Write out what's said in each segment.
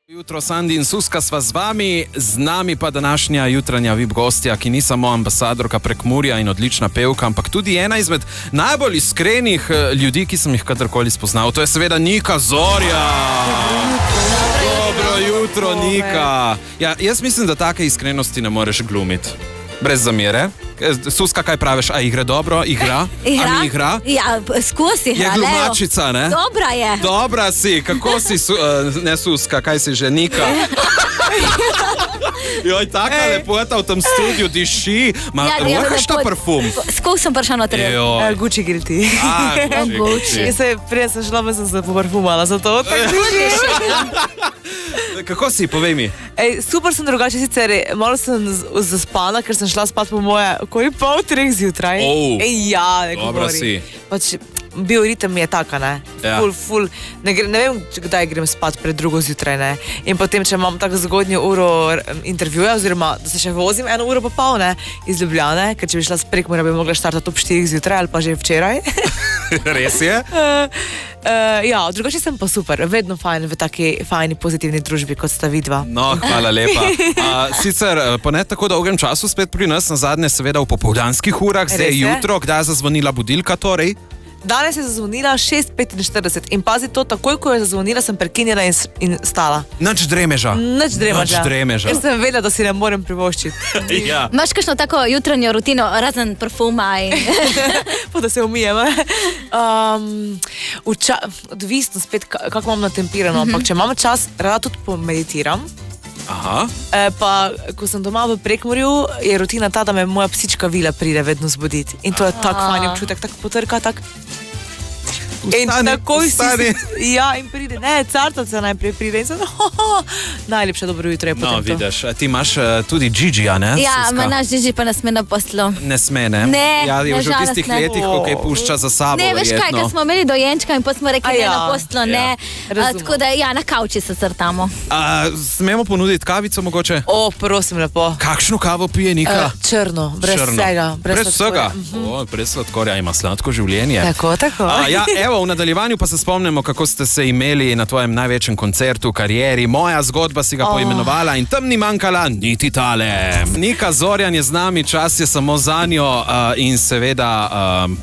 Jutro Sandi in Suska sva z vami, z nami pa današnja jutranja VIP gostja, ki ni samo ambasadorka Prekmurja in odlična pevka, ampak tudi ena izmed najbolj iskrenih ljudi, ki sem jih kadarkoli spoznal. To je seveda Nika Zorja. Dobro jutro, Nika. Ja, jaz mislim, da take iskrenosti ne moreš glumiti. Brez zamere. Suska, kaj praviš? A igre dobro? Igra? A mi igra? Ja, skozi igra. Je glumačica, ne? Dobra je. Dobra si. Kako si, ne Suska, kaj si že, Nika? Joj, taka lepota v tem studiu diši. Lahkaš ta parfum? Skog sem prišla na teren. Gucci gre ti. Gucci. Prej sem šla, pa sem se poparfumala, zato tako Kako si, povej mi? Super sem drugače, sicer malo sem zaspana, ker sem šla spat po moje okoli 2:30 zjutraj. Ja, ne govori. Dobro si. Pač bioritem mi je taka, ne? Ja. Ful. Ne vem, kdaj grem spat pred 2 zjutraj, ne? In potem, če imam tako zgodnjo uro intervjuja, oziroma da se še vozim 1 uro pa pol, ne? Iz Ljubljane, ker če bi šla s Prekmurja, bi mogla štartati ob 4 zjutraj ali pa že včeraj. Res je? Ja, drugače sem pa super, vedno fajn v taki fajni, pozitivni družbi, kot sta vidva. No, hvala lepa. Sicer po ne tako dolgem času spet pri nas, nazadnje seveda v popoldanskih urah, zdaj jutro, kdaj je zazvonila budilka torej? Danes je zazvonila 6:45 in pazi to, takoj ko je zazvonila, sem prekinjala in stala. Nič dremeža. Nič dremeža. Ker sem vedela, da si ne morem privoščiti. Ja. Imaš kakšno tako jutranjo rutino, razen parfuma in... Pa da se umijem. Odvisno spet, kako imam natempirano, ampak če imam čas, rada tudi pomeditiram. Aha. Pa, ko sem doma v Prekmurju, je rutina ta, da me moja psička Vila pride vedno zbuditi. In to je tak fajn občutek, tak potrka, tak... Vstani. Ja, in pride, ne, cartaca najprej pride in sem, najlepše dobro jutro je potem to. No, vidiš, ti imaš tudi Gigi-ja, ne? Ja, ma naš Gigi pa ne sme na poslu. Ne sme, ne? Ne, ja, je že v nažalost tistih ne. letih, ko kaj pušča za sabo, Ne, veš kaj, kad smo imeli dojenčka in pa smo rekli, ne na poslu, ne. Tako da, ja, na kavči se crtamo. Smemo ponuditi kavico mogoče? Prosim lepo. Kakšno kavo pije Nika? Črno, brez vsega. Brez vsega? Brez sladkorja, ima sladko življenje. Tako. Ja, evo, v nadaljevanju pa se spomnimo, kako ste se imeli na tvojem največjem koncertu v karieri. Moja zgodba si ga poimenovala in tam ni manjkala niti tale. Nika Zorjan je z nami, čas je samo zanjo in seveda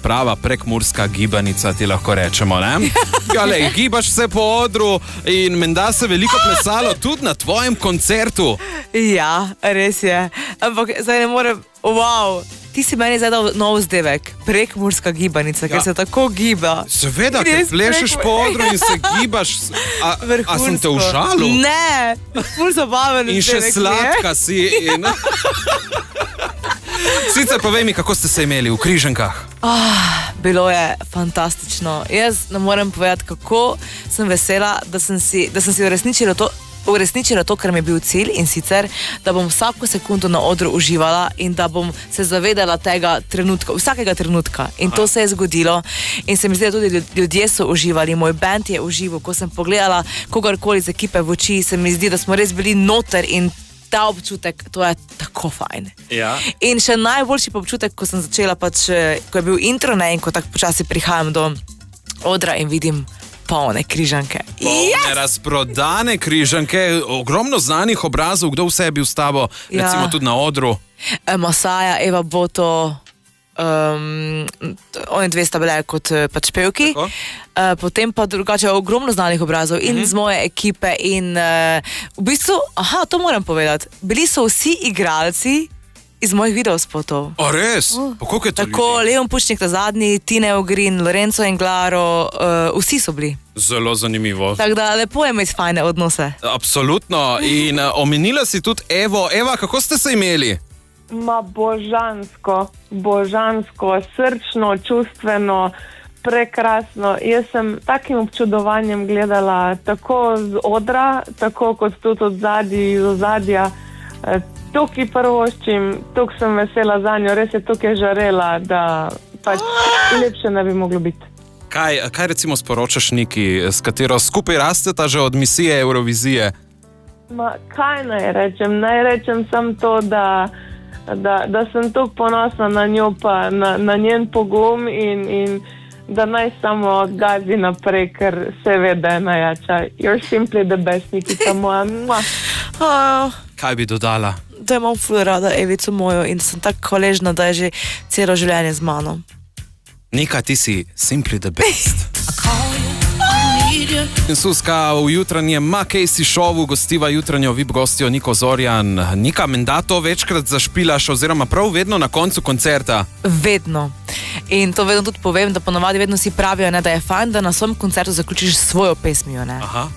prava prekmurska gibanica, ti lahko rečemo, ne? Galej, gibaš se po odru in menda se veliko plesalo tudi na tvojem koncertu. Ja, res je. Ampak zdaj ne morem, ti si meni zdaj dal nov zdevek, prekmurska gibanica, ker se tako giba. Seveda, ker plešeš po odru in se gibaš. A sem te užalil? Ne, ful zabaven zdevek. In še sladka si. Sicer povej mi, kako ste se imeli v Križankah. Bilo je fantastično. Jaz ne morem povedati, kako sem vesela, da sem si uresničila to, kar mi je bil cilj, in sicer, da bom vsako sekundo na odru uživala in da bom se zavedala tega trenutka, vsakega trenutka. In to se je zgodilo in se mi zdi, da tudi ljudje so uživali, moj band je užival. Ko sem pogledala kogarkoli iz ekipe v oči, se mi zdi, da smo res bili noter in ta občutek, to je tako fajn. Ja. In še najboljši občutek, ko sem začela pač, ko je bil intro, ne, in ko tako počasi prihajam do odra in vidim polne Križanke. Polne razprodane Križanke, ogromno znanih obrazov, kdo vse je bil s tabo, recimo tudi na odru? Masaja, Eva Boto, oni dve sta bile kot pač pevki. Potem pa drugače ogromno znanih obrazov in z moje ekipe in v bistvu, to moram povedati, bili so vsi igralci iz mojih videospotov. A res? Pa koliko je to ljudi? Tako, Leon Pučnik ta zadnji, Tine Ogrin, Lorenzo Englaro, vsi so bili. Zelo zanimivo. Tako da lepo je imeti fajne odnose. Absolutno. In omenila si tudi Evo. Eva, kako ste se imeli? Božansko, srčno, čustveno, prekrasno. Jaz sem takim občudovanjem gledala tako z odra, tako kot tudi od zadnji, iz ozadja. Tukaj prvoščim, tukaj sem vesela za njo, res je tukaj žarela, da pač lepše ne bi moglo biti. Kaj recimo sporočaš Niki, s katero skupaj rasteta že od misije Eurovizije? Kaj naj rečem? Naj rečem samo to, da sem tukaj ponosna na njo, pa na njen pogum in da naj samo gazi naprej, ker se ve, da je najjača. You're simply the best, Nikita moja. Kaj bi dodala? Da imam ful rada Evico mojo in sem tako hvaležna, da je že celo življenje z mano. Nika, ti si simply the best. In Suska, v jutranjem Casey šovu gostiva jutranjo VIP gostjo Niko Zorjan. Nika, menda to večkrat zašpilaš oziroma prav vedno na koncu koncerta? Vedno. In to vedno tudi povem, da ponavadi vedno si pravijo, ne, da je fajn, da na svojem koncertu zaključiš svojo pesmijo. Ne. Aha.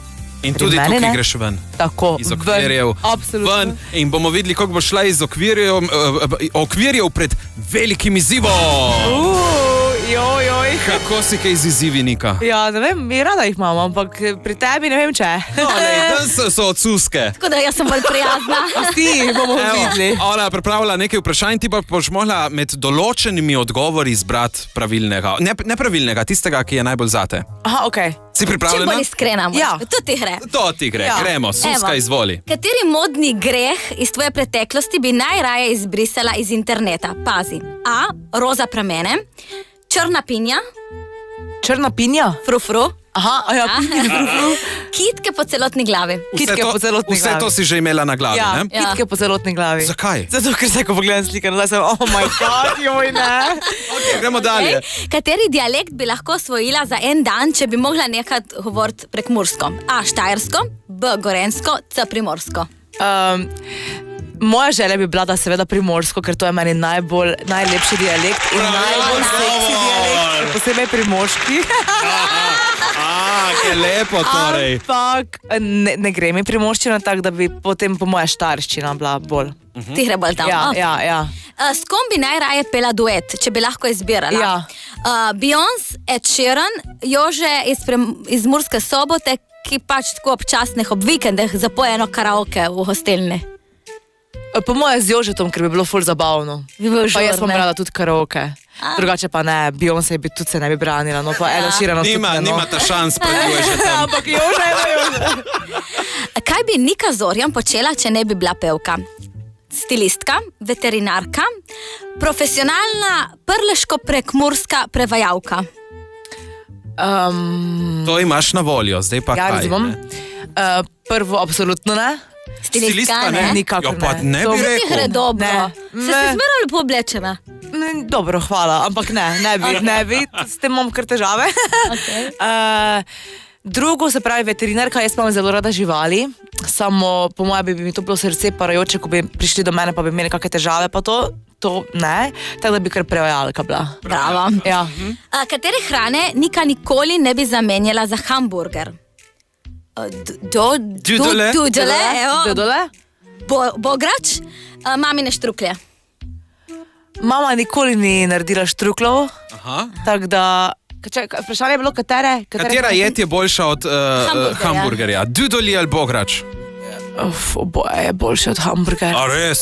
In tudi meni, tukaj greš ven. Tako, iz okvirjev. Absolutno. Ven. In bomo videli, kako bo šla iz okvirjev pred velikim izzivom. Joj. Kako si kaj z izzivi, Nika? Ja, ne vem, mi rada jih imamo, ampak pri tebi ne vem, če. No, ne, so od Suske. Tako da jaz sem bolj prijazna. Vsi bomo videli. Ona je pripravila nekaj vprašanj, ti pa boš mogla med določenimi odgovori izbrati pravilnega. Ne pravilnega, tistega, ki je najbolj zate. Aha, okej. Si pripravljena? Čim bolj iskrena. Ja. To ti gre. To ti gre, Ja. gremo. Suska, Evo. izvoli. Kateri modni greh iz tvoje preteklosti bi najraje izbrisala iz interneta? Pazi. A. Roza pramene. Črna pinja. Črna pinja? Frufru. Aha, ja, Kitke po celotni glavi. kitke po celotni Vse glavi. to si že imela na glavi, Ja, ne? kitke po celotni glavi. Zakaj? Zato, ker se, ko pogledam slike, nazaj sem, oh my god, joj, ne. Okay, gremo dalje. Kateri dialekt bi lahko osvojila za en dan, če bi mogla nekaj govoriti prekmursko? A. Štajersko, B. Gorensko, C. Primorsko. Moja želja bi bila, da seveda primorsko, ker to je meni najlepši dialekt in najbolj seksi dialekt, posebej primorški. Kaj lepo torej. Ampak ne gre mi primorščina tako, da bi potem po moja štajerščina bila bolj. Ti gre bolj tam. Ja. S kom bi najraje pela duet, če bi lahko izbirala? Ja. Beyoncé, Ed Sheeran, Jože iz Murske Sobote, ki pač tako občasnih ob vikendih zapoje eno karaoke v hostelni. Po moje z Jožetom, ker bi bilo ful zabavno. Bi bilo Pa jaz žurno. imam rada tudi karaoke. Drugače pa ne, Beyoncé bi tudi se ne bi branila, no pa Eda Sheeran tudi ne. Nimata šans pred Jožetom. Ampak Jože je Jože. Kaj bi Nika Zorjan počela, če ne bi bila pevka? Stilistka, veterinarka, profesionalna prleško-prekmurska prevajalka. To imaš na voljo, zdaj pa Ja, kaj? razumem. ne? Prvo, absolutno ne. Stilistka, ne? Nikakor Jo, pa ne. ne To- bi Ti rekel. gre dobro. Ne. Se zmeraj lepo oblečena. Dobro, hvala, ampak ne bi, s tem imam kar težave. Drugo, se pravi veterinarka, jaz imam zelo rada živali, samo po mojem bi mi to bilo srce parajoče, ko bi prišli do mene, pa bi imeli kakšne težave, pa to ne, tako da bi kar prevajalka bila. Bravo. Ja. Katere hrane Nika nikoli ne bi zamenjala za hamburger? Dudole. Dudole, evo. Dodole? Bograč, mamine štruklje. Mama nikoli ni naredila štruklov, Aha. tako da... Vprašanje je bilo, Katera jed je boljša od hamburgerja? Dudoli ali bograč? Oboje je boljše od hamburgerja. A res?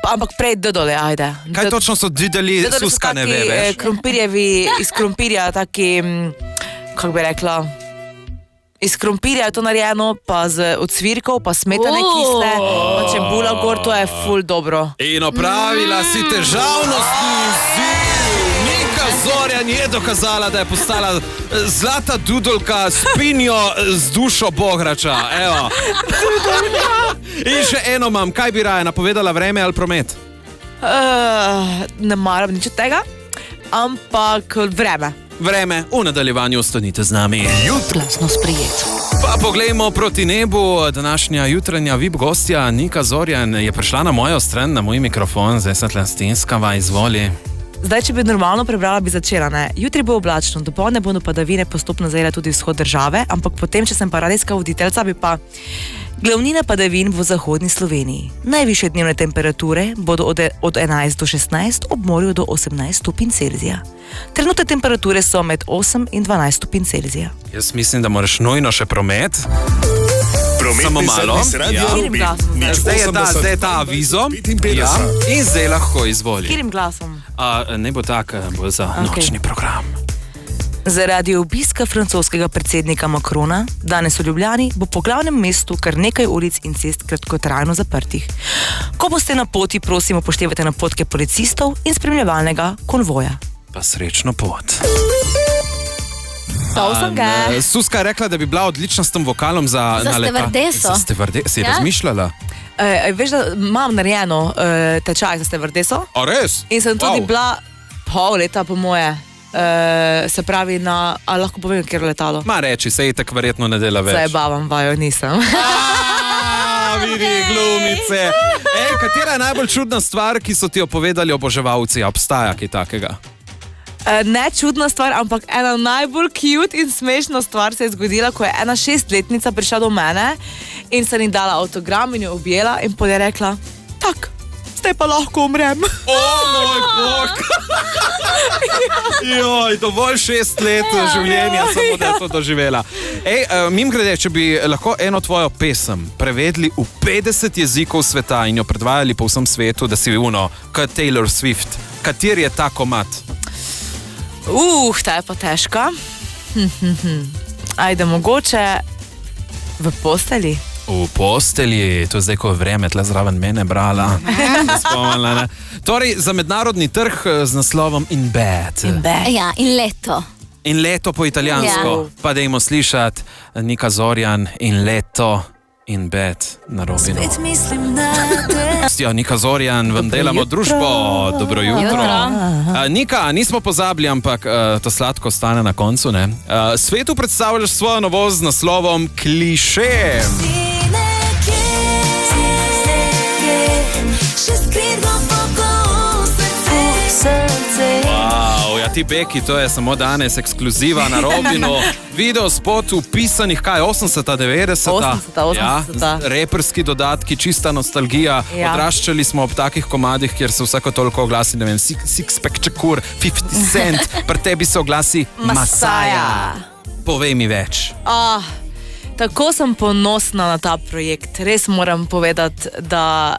Ampak prej dodole, ajde. Kaj točno so dudoli, Dodole so Suska ne taki, ve, veš? krompirjevi, iz krompirja taki, kako bi rekla, iz krompirja je to narejeno, pa z ocvirkov, pa smetane kisle, pa čebula gor, to je ful dobro. In opravila si težavnostni izziv. Nika Zorjan je dokazala, da je postala zlata dudolka s pinjo z dušo bograča. Evo. In še eno imam, kaj bi raje napovedala, vreme ali promet? Ne maram nič od tega, ampak vreme. Vreme, v nadaljevanju ostanite z nami. Glasno sprijet. Pa poglejmo proti nebu. Današnja jutranja VIP gostja Nika Zorjan je prišla na mojo stran, na moj mikrofon, zdaj sem Stinskava, izvoli. Zdaj, če bi normalno prebrala, bi začela, ne. Jutri bo oblačno, dopoldne bodo padavine postopno zajele tudi vzhod države, ampak potem, če sem pa radijska voditeljca, bi pa glavnina padavin v zahodni Sloveniji. Najvišje dnevne temperature bodo od 11 do 16, ob morju do 18 stopinj Celzija. Trenutne temperature so med 8 in 12 stopinj Celzija. Jaz mislim, da moraš nujno še promet. Samo malo. Ja. Zdaj je ta avizo. Ja. In zdaj lahko izvoli. Kjerim glasom? Ne bo tak, bolj za nočni program. Zaradi obiska francoskega predsednika Macrona danes v Ljubljani bo po glavnem mestu kar nekaj ulic in cest kratkotrajno zaprtih. Ko boste na poti, prosim, upoštevajte napotke policistov in spremljevalnega konvoja. Pa srečno pot. To sem ga. Suska je rekla, da bi bila odlična s tem vokalom za stevardeso. Si Ja. razmišljala? Veš, da imam narejeno tečaj za stevardeso. A res? In sem tudi bila pol leta, po moje. Se pravi, a lahko povem, kjer letalo. Ma reči, se itak verjetno ne dela več. Zajebavam vajo, nisem. Vidi, glumice. Katera je najbolj čudna stvar, ki so ti jo povedali oboževalci? Obstaja kaj takega? Ne čudna stvar, ampak ena najbolj cute in smešna stvar se je zgodila, ko je ena 6-letnica prišla do mene in sem ji dala avtogram in jo objela in potem je rekla, tak, zdaj pa lahko umrem. O moj bog! Joj, dovolj 6 let življenja, samo da je to doživela. Mimogrede, če bi lahko eno tvojo pesem prevedli v 50 jezikov sveta in jo predvajali po vsem svetu, da si kot Taylor Swift, kateri je ta komad? Ta je pa težka. Ajde, mogoče v posteli. V postelji, to je zdaj, ko je vreme tle zraven mene brala. Spomnila, ne? Torej, za mednarodni trg z naslovom In Bed. Ja, in leto. In leto po italijansko. Pa dajmo slišati Nika Zorjan in leto In Bed na Robinu. Nika Zorjan, vam delamo družbo. Dobro jutro. Nika, nismo pozabili, ampak to sladko stane na koncu, ne? Svetu predstavljaš svojo novost z naslovom Kliše. Wow, ja ti Beki, to je samo danes ekskluziva na Robinu. Video spot upisanih, kaj, 80-ta, 90-ta? 80-ta. Reperski dodatki, čista nostalgija. Ja. Odraščali smo ob takih komadih, kjer se vsako toliko oglasi, ne vem, Sixpack Shakur, 50 Cent, pri tebi se oglasi Masaja. Povej mi več. Tako sem ponosna na ta projekt. Res moram povedati, da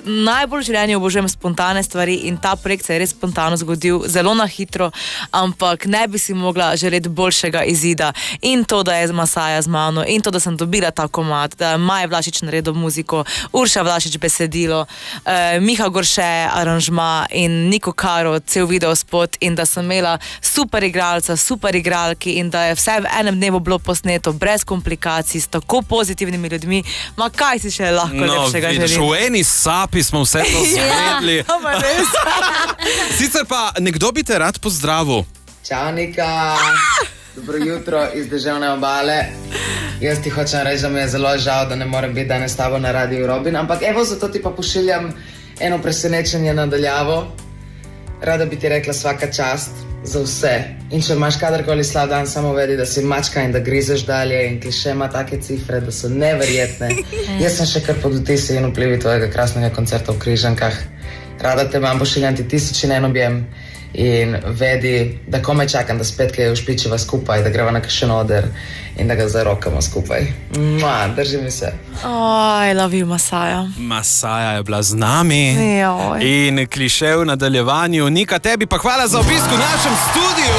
najbolj v življenju obožujem spontane stvari in ta projekt se je res spontano zgodil, zelo na hitro, ampak ne bi si mogla želeti boljšega izida. In to, da je Masaja z mano, in to, da sem dobila ta komad, da je Maj Vlašič naredil muziko, Urša Vlašič besedilo, Miha Gorše aranžma in Niko Karo cel video spot in da sem imela super igralca, super igralki in da je vse v enem dnevu bilo posneto, brez komplikacij, s tako pozitivnimi ljudmi. Ma kaj si še lahko lepšega želim? V eni sapi smo vse to zvedli. Sicer pa, nekdo bi te rad pozdravil. Čau, Nika. Dobro jutro iz deževne obale. Jaz ti hočem reči, da mi je zelo žal, da ne morem biti danes s tabo na Radiu Robin, ampak evo, zato ti pa pošiljam eno presenečenje nadaljavo. Rada bi ti rekla svaka čast za vse. In če imaš kadarkoli slab dan, samo vedi, da si mačka in da grizeš dalje in Kliše ima take cifre, da so neverjetne. Jaz sem še kar pod vtisi in vplivi tvojega krasnega koncerta v Križankah. Rada te imam, pošiljam ti 1001 objem in vedi, da komaj čakam, da spet kaj ušpičiva skupaj, da greva na kakšen oder in da ga zarokamo skupaj. Drži mi se. I love you, Masaja. Masaja je bila z nami. Joj. In Kliše v nadaljevanju. Nika, tebi pa hvala za obisk v našem studiu.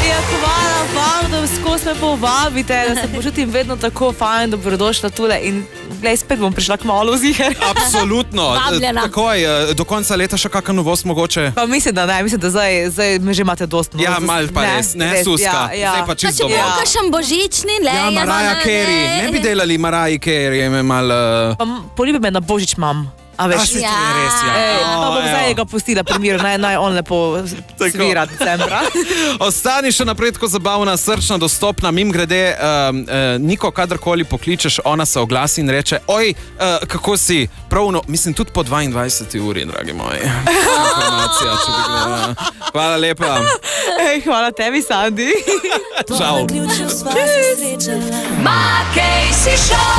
Ja, hvala vam, da skozi me povabite, da se počutim vedno tako fajn, dobrodošla tule in glej, spet bom prišla kmalu ziher. Absolutno. Vabljena. Takoj, do konca leta še kakšna novost mogoče? Pa mislim, da ne, mislim, da zdaj me že imate dost. Ja, mal pa res, ne, Suska. Zdaj pa Pa čisto če bo dovolj. kakšen božični, le. Ja, Mariah Carey. Ne bi delali Mariah Carey, me mal... Poljubi me na božič mam. A veš? to je res, ja. Pa bom zdaj ga pustila pri miru, naj on lepo svira decembra. Ostani še naprej tako zabavna, srčna, dostopna. Mimogrede, Niko, kadarkoli pokličeš, ona se oglasi in reče, oj, kako si, pravno, mislim, tudi po 22 uri, dragi moji. Informacija, če bi gledala. Hvala lepa. Hvala tebi, Sandi. Čau. Ma, kaj si šel?